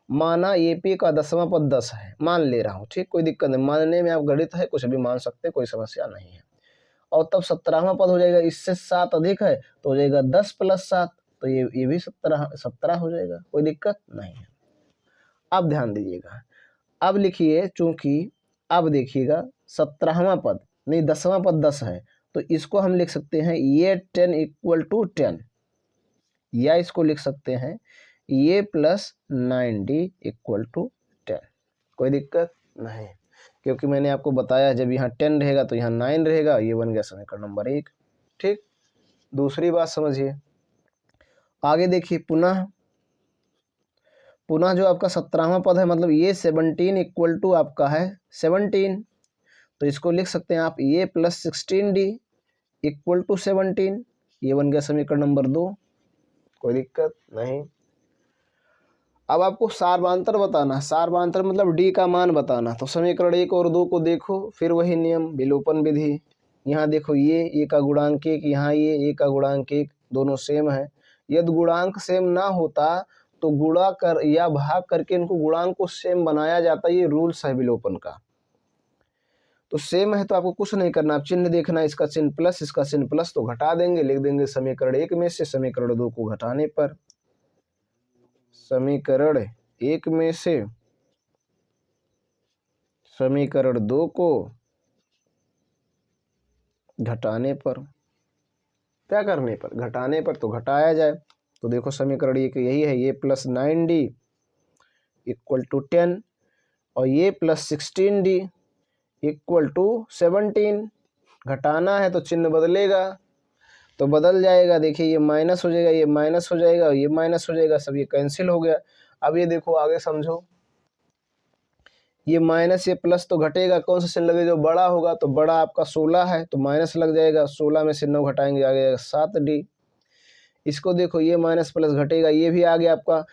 माना एपी का 10वां पद 10 है, मान ले रहा हूँ, ठीक, कोई दिक्कत नहीं, मानने में आप गणित है, कुछ भी मान सकते हैं, कोई समस्या नहीं है। और तब 17वां पद हो जाएगा इससे 7 अधिक है तो हो जाएगा 10 + 7, तो ये भी 17 हो जाएगा, कोई दिक्कत नहीं है। अब ध्यान दीजिएगा, अब लिखिए, चूंकि अब देखिएगा 17वां पद नहीं 10वां पद 10 है तो इसको हम लिख सकते हैं ये 10 = 10, या इसको लिख सकते हैं ये +9d = 10, कोई दिक्कत नहीं, क्योंकि मैंने आपको बताया जब यहाँ 10 रहेगा तो यहाँ 9 रहेगा, ये बन गया समीकरण नंबर 1। ठीक, दूसरी बात समझिए, आगे देखिए, पुनः जो आपका 17वां पद है, मतलब ये 17 = आपका है 17, तो इसको लिख सकते हैं आप ये +16d = 17, ये बन गया समीकरण नंबर 2, कोई दिक्कत नहीं। अब आपको सारवांतर बताना, सारवांतर मतलब d का मान बताना, तो समीकरण 1 और 2 को देखो, फिर वही नियम विलोपन विधि, यहाँ देखो ये a का गुणांक 1, यहाँ ये a का गुणांक 1, दोनों सेम है। यदि गुणांक सेम ना होता तो गुणा कर या भाग करके इनको गुणांक को सेम बनाया जाता, ये रूल्स है विलोपन का। तो सेम है तो आपको कुछ नहीं करना, आप चिन्ह देखना, इसका चिन्ह प्लस, इसका चिन्ह प्लस, तो घटा देंगे, लिख देंगे समीकरण 1 में से समीकरण 2 को घटाने पर, समीकरण 1 में से समीकरण 2 को घटाने पर, क्या करने पर, घटाने पर, तो घटाया जाए, तो देखो समीकरण 1 यही है, ये +9d = 10 और ये +16d = 17, घटाना है तो चिन्ह बदलेगा, तो बदल जाएगा, देखिए ये माइनस हो जाएगा, ये माइनस हो जाएगा, ये माइनस हो जाएगा, सब ये कैंसिल हो गया। अब ये देखो आगे समझो, ये माइनस ये प्लस तो घटेगा, कौन सा चिन्ह लगेगा, जो बड़ा होगा, तो बड़ा आपका 16 है तो माइनस लग जाएगा, 16 में से 9 घटाएंगे आ जाएगा 7d। इसको देखो, ये माइनस प्लस घटेगा, ये भी आ गया आपका,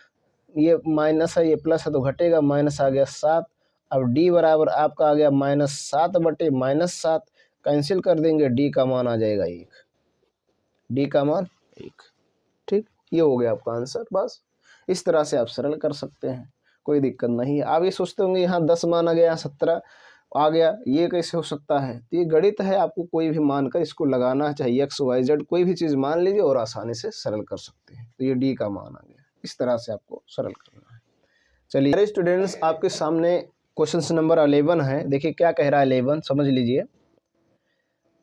ये माइनस है ये प्लस है तो घटेगा, माइनस आ गया 7। अब d बराबर आपका आ गया -7 बटे -7, कैंसिल कर देंगे, d का मान आ जाएगा 1, d का मान 1। ठीक, ये हो गया आपका आंसर। बस इस तरह से आप सरल कर सकते हैं, कोई दिक्कत नहीं है। आप ये सोचते होंगे यहाँ 10 माना गया, यहाँ 17 आ गया, ये कैसे हो सकता है, तो ये गणित है, आपको कोई भी मानकर इसको लगाना, चाहे x y z कोई भी चीज़ मान लीजिए और आसानी से सरल कर सकते हैं। तो ये d का मान आ गया, इस तरह से आपको सरल करना है। चलिए स्टूडेंट्स, आपके सामने क्वेश्चन नंबर 11 है, देखिए क्या कह रहा है 11, समझ लीजिए।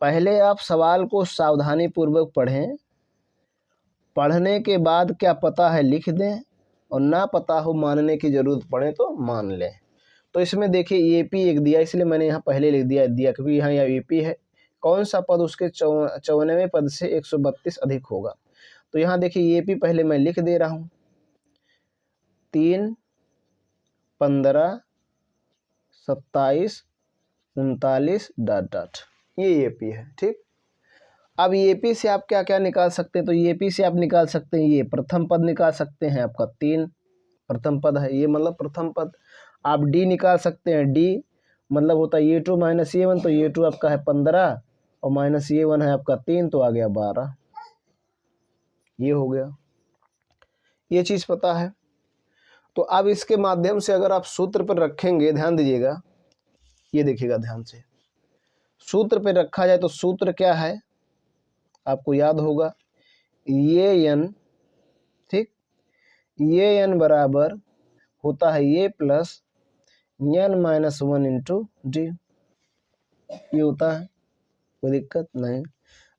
पहले आप सवाल को सावधानी पूर्वक पढ़ें, पढ़ने के बाद क्या पता है लिख दें और ना पता हो मानने की ज़रूरत पड़े तो मान लें। तो इसमें देखिए ए पी एक दिया, इसलिए मैंने यहाँ पहले लिख दिया क्योंकि यहाँ ए पी है। कौन सा पद उसके 54वें पद से 132 अधिक होगा। तो यहाँ देखिए ए पी पहले मैं लिख दे रहा हूँ, 3, 15, 27, 39 डॉट डॉट, ये ए पी है। ठीक, अब ए पी से आप क्या क्या निकाल सकते हैं। तो ए पी से आप निकाल सकते हैं, ये प्रथम पद निकाल सकते हैं, आपका 3 प्रथम पद है, ये मतलब प्रथम पद। आप डी निकाल सकते हैं, डी मतलब होता है ए2 माइनस ए1, तो ए2 आपका है 15 और माइनस ए1 है आपका 3, तो आ गया 12। ये हो गया, ये चीज़ पता है। तो अब इसके माध्यम से अगर आप सूत्र पर रखेंगे, ध्यान दीजिएगा, ये देखिएगा ध्यान से, सूत्र पर रखा जाए तो सूत्र क्या है आपको याद होगा, ये एन, ठीक, ये एन बराबर होता है ये plus n minus 1 into D, ये होता है, कोई दिक्कत नहीं।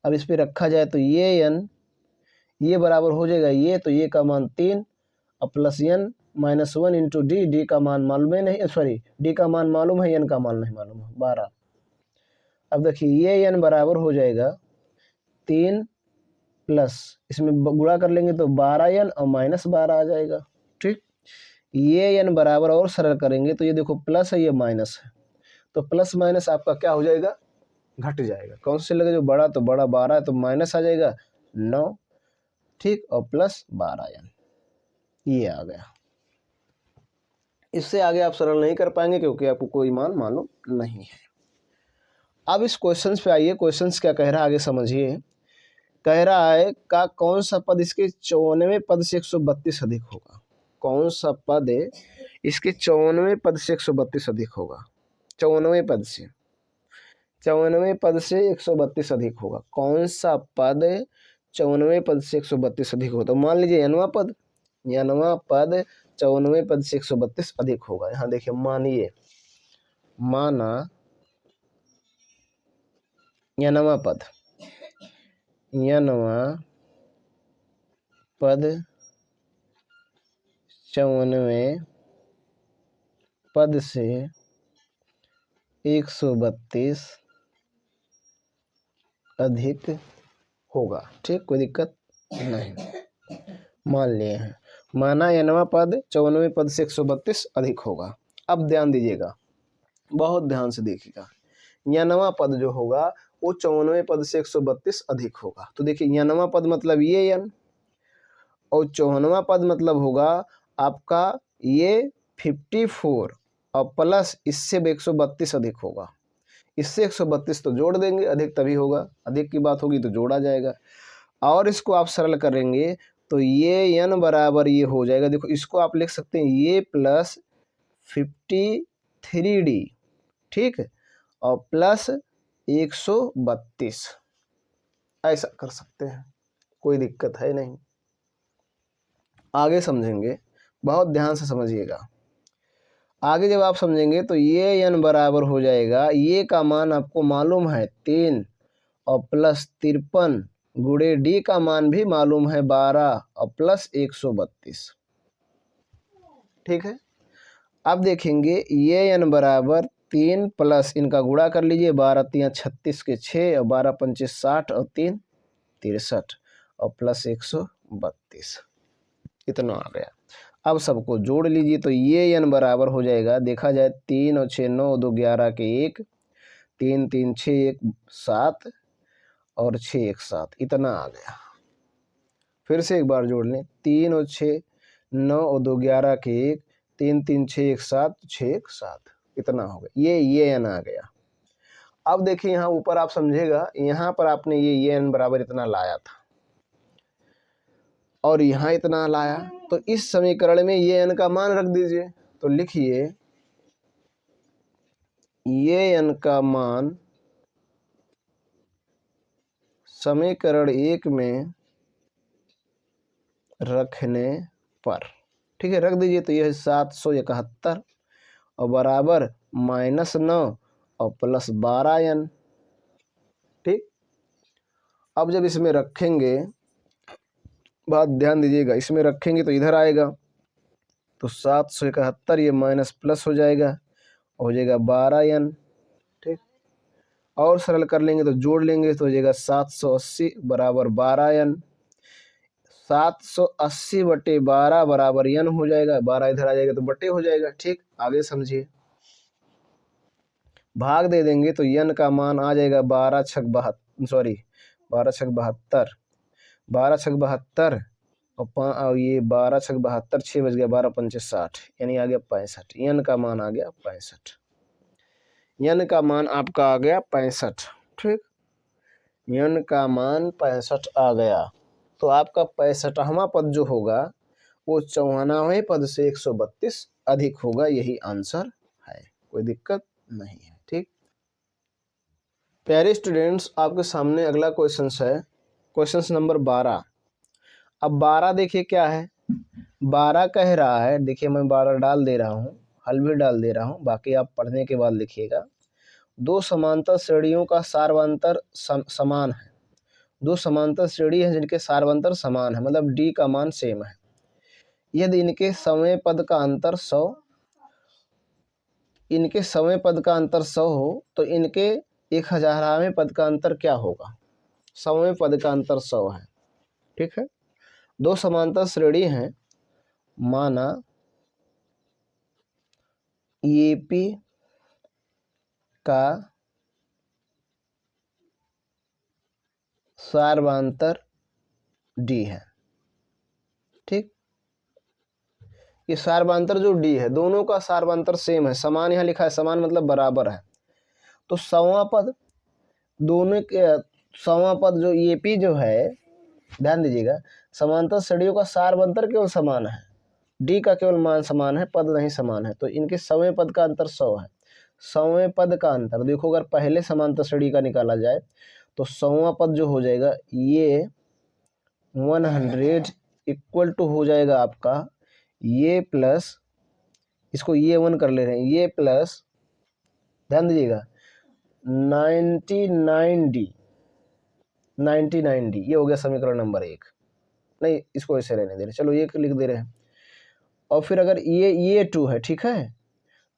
अब इस पे रखा जाए तो ये एन, ये बराबर हो जाएगा ये, तो ये का मान 3 और plus n minus 1 into D, D का मान मालूम है नहीं, सॉरी डी का मान मालूम है, एन का मान नहीं मालूम है, 12। अब देखिए ये एन बराबर हो जाएगा 3 प्लस, इसमें गुणा कर लेंगे तो 12n और माइनस 12 आ जाएगा। ठीक, ये n बराबर और सरल करेंगे तो ये देखो प्लस है, ये माइनस है, तो प्लस माइनस आपका क्या हो जाएगा, घट जाएगा। कौन से लगे, जो बड़ा, तो बड़ा 12 है तो माइनस आ जाएगा 9, ठीक, और प्लस 12n, ये आ गया। इससे आगे आप सरल नहीं कर पाएंगे क्योंकि आपको कोई मान मालूम नहीं है। अब इस क्वेश्चन पे आइए, क्वेश्चन क्या कह रहा है आगे समझिए। कह रहा है का कौन सा पद इसके 54वें पद से 132 अधिक होगा। कौन सा पद इसके 54वें पद से 132 अधिक होगा, 54वें पद से, 54वें पद से 132 अधिक होगा। कौन सा पद 54वें पद से 132 अधिक होगा। तो मान लीजिए नवा पद, नवा पद 54वें पद से 132 अधिक होगा। यहाँ देखिए मानिए, माना नवा पद, नवा पद 54वें पद से 132 अधिक होगा। ठीक, कोई दिक्कत नहीं, मान लिए हैं। माना नवा पद 54वें पद से 132 अधिक होगा। अब ध्यान दीजिएगा, बहुत ध्यान से देखिएगा, नवा पद जो होगा वो 54वें पद से 132 अधिक होगा। तो देखिए नवा पद मतलब ये n, और 54वां पद मतलब होगा आपका ये 54 और प्लस इससे 132 अधिक होगा। इससे 132 तो जोड़ देंगे, अधिक तभी होगा, अधिक की बात होगी तो जोड़ा जाएगा। और इसको आप सरल करेंगे तो ये n बराबर ये हो जाएगा, देखो इसको आप लिख सकते हैं ये प्लस 53d, ठीक है, और प्लस 132, ऐसा कर सकते हैं, कोई दिक्कत है नहीं। आगे समझेंगे, बहुत ध्यान से समझिएगा। आगे जब आप समझेंगे तो ये n बराबर हो जाएगा, ये का मान आपको मालूम है 3 और प्लस 53 गुणे डी का मान भी मालूम है 12 और प्लस 132। ठीक है, अब देखेंगे ये n बराबर 3 प्लस इनका गुणा कर लीजिए, 12 3 36 के 6 और 12 5 60 और 3 63 और प्लस 132, इतना आ गया। अब सबको जोड़ लीजिए तो ये n बराबर हो जाएगा, देखा जाए 3 और 6 9 2 11 के 1, 3 3 6 1 7 और 6 1 7, इतना आ गया। फिर से एक बार जोड़ लें, 3 और 6 9 और 2 11 के 1, 3 3 6 1 7 6 1 7, इतना हो गया, ये n आ गया। अब देखिए यहाँ ऊपर आप समझेगा, यहाँ पर आपने ये n बराबर इतना लाया था और यहाँ इतना लाया, तो इस समीकरण में ये n का मान रख दीजिए। तो लिखिए ये n का मान समीकरण 1 में रखने पर, ठीक है, रख दीजिए। तो यह 771 और बराबर -9 और प्लस 12n। ठीक, अब जब इसमें रखेंगे, बात ध्यान दीजिएगा, इसमें रखेंगे तो इधर आएगा तो 771 ये माइनस प्लस हो जाएगा, हो जाएगा 12n। ठीक, और सरल कर लेंगे तो जोड़ लेंगे तो हो जाएगा 780 बराबर 12n। 780 बटे 12 बराबर n हो जाएगा, 12 इधर आ जाएगा तो बटे हो जाएगा। ठीक, आगे समझिए, भाग दे देंगे तो n का मान आ जाएगा 12 छक 72 12 छक 72 और ये 12 छक 72 6 बज गया 12 पंचे 60 यानी आ गया 65। n का मान आ गया 65। n का मान आपका आ गया 65। ठीक, n का मान 65 आ गया। तो आपका 65वां पद जो होगा वो 54वें पद से 132 अधिक होगा, यही आंसर है, कोई दिक्कत नहीं है। ठीक, प्यारे स्टूडेंट्स, आपके सामने अगला क्वेश्चन है, क्वेश्चन नंबर 12। अब 12 देखिए क्या है, 12 कह रहा है, देखिए मैं 12 डाल दे रहा हूँ, हल भी डाल दे रहा हूँ, बाकी आप पढ़ने के बाद लिखिएगा। दो समांतर श्रेणियों का सार्वंतर समान है। दो समांतर श्रेणी है जिनके सार्वंतर समान है, मतलब डी का मान सेम है। यदि इनके समय पद का अंतर 100 हो तो इनके 1000वें पद का अंतर क्या होगा? 100वें पद का अंतर 100 है। ठीक है, दो समांतर श्रेणी हैं, माना एपी का सार्वंतर डी है। ठीक, ये सार्वंतर जो डी है, दोनों का सार्वंतर सेम है, समान यहाँ लिखा है, समान मतलब बराबर है। तो 100वां पद, दोनों के 100वां पद जो एपी जो है, ध्यान दीजिएगा, समांतर श्रेणियों का सार्वंतर केवल समान है, डी का केवल मान समान है, पद नहीं समान है। तो इनके 100वें पद का अंतर 100 है। 100वें पद का अंतर देखो, अगर पहले समांतर श्रेणी का निकाला जाए तो 100वां पद जो हो जाएगा ये 100 इक्वल टू हो जाएगा आपका ये प्लस, इसको ये 1 कर ले रहे हैं, ये प्लस, ध्यान दीजिएगा 99D ये हो गया समीकरण नंबर 1। नहीं, इसको ऐसे रहने दे रहे, चलो ये लिख दे रहे हैं। और फिर अगर ये 2 है, ठीक है,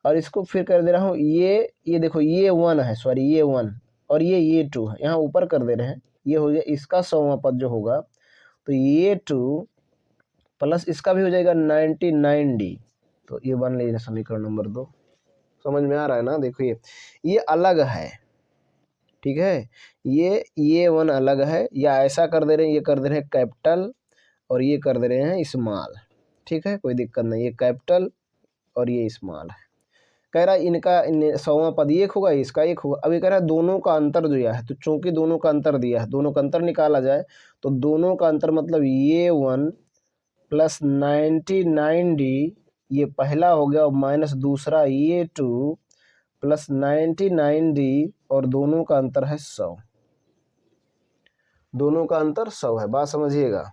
और इसको फिर कर दे रहा हूँ ये देखो ये 1 है, सॉरी ये 1 और ये 2 है, यहाँ ऊपर कर दे रहे हैं, ये हो गया इसका 100वां पद जो होगा, तो ये 2 प्लस इसका भी हो जाएगा 99D, तो ये बन लीजिए समीकरण नंबर 2। समझ में आ रहा है ना? देखो ये अलग है, ठीक है, ये 1 अलग है, या ऐसा कर दे रहे हैं, ये कर दे रहे हैं कैपिटल और ये कर दे रहे हैं स्मॉल। ठीक है, कोई दिक्कत नहीं, ये कैपिटल और ये स्मॉल है। कह रहा है इनका 100वां पद 1 होगा, इसका 1 होगा। अब ये कह रहा है दोनों का अंतर दिया है, तो चूंकि दोनों का अंतर दिया है, दोनों का अंतर निकाला जाए तो दोनों का अंतर मतलब ये 1 प्लस 99D ये पहला हो गया, और माइनस दूसरा ये 2 प्लस 99D और दोनों का अंतर है 100। दोनों का अंतर 100 है, बात समझिएगा।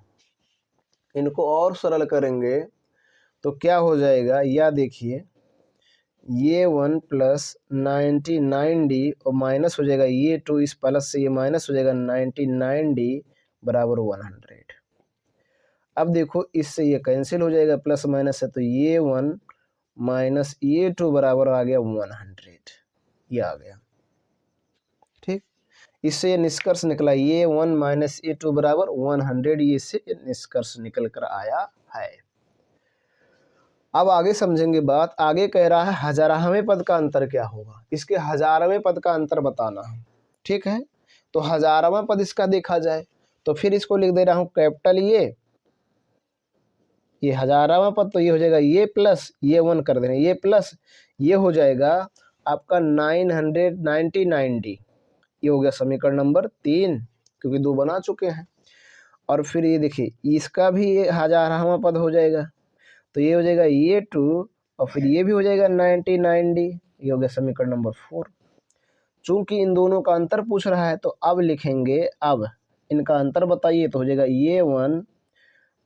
इनको और सरल करेंगे तो क्या हो जाएगा, या देखिए ये 1 प्लस 99D और माइनस हो जाएगा ये 2, इस प्लस से ये माइनस हो जाएगा 99D बराबर 100। अब देखो इससे ये कैंसिल हो जाएगा, प्लस माइनस है, तो ये 1 माइनस ये 2 बराबर आ गया 100, ये आ गया। ठीक, इससे ये निष्कर्ष निकला, ये 1 माइनस ये 2 बराबर 100, ये इससे निष्कर्ष निकल कर आया है। अब आगे समझेंगे बात, आगे कह रहा है 1000वें पद का अंतर क्या होगा, इसके 1000वें पद का अंतर बताना है। ठीक है, तो 1000वां पद इसका देखा जाए तो फिर इसको लिख दे रहा हूँ कैपिटल ये 1000वां पद, तो ये हो जाएगा ये प्लस ये 1 कर दे रहे हैं, ये प्लस ये हो जाएगा आपका 999D, ये हो गया समीकरण नंबर 3, क्योंकि 2 बना चुके हैं। और फिर ये देखिए इसका भी ये 1000वां पद हो जाएगा, तो ये हो जाएगा ये 2 और फिर ये भी हो जाएगा 99D, ये हो गया समीकरण नंबर 4। चूंकि इन दोनों का अंतर पूछ रहा है तो अब लिखेंगे, अब इनका अंतर बताइए, तो हो जाएगा ये 1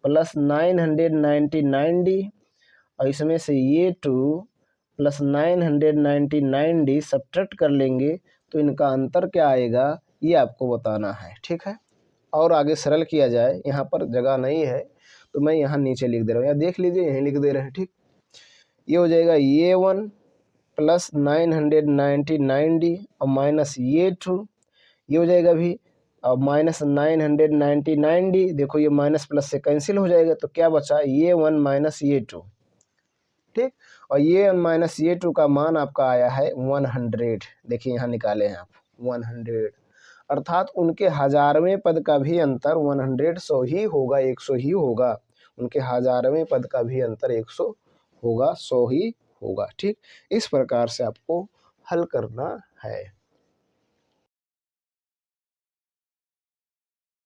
प्लस 999D और इसमें से ये 2 प्लस 999D सब्ट्रैक्ट कर लेंगे तो इनका अंतर क्या आएगा, ये आपको बताना है। ठीक है, और आगे सरल किया जाए, यहाँ पर जगह नहीं है तो मैं यहाँ नीचे लिख दे रहा हूँ, या देख लीजिए यहीं लिख दे रहे हैं। ठीक, ये हो जाएगा ये 1 प्लस 999D और माइनस ये 2, ये हो जाएगा भी और माइनस 999D। देखो ये माइनस प्लस से कैंसिल हो जाएगा, तो क्या बचा ये 1 माइनस ये 2, ठीक। और ये 1 माइनस ये 2 का मान आपका आया है 100। देखिए यहाँ निकाले हैं आप 100, अर्थात उनके हजारवें पद का भी अंतर 100 100 ही होगा, 100 ही होगा। उनके हजारवें पद का भी अंतर 100 होगा, 100 ही होगा, ठीक। इस प्रकार से आपको हल करना है।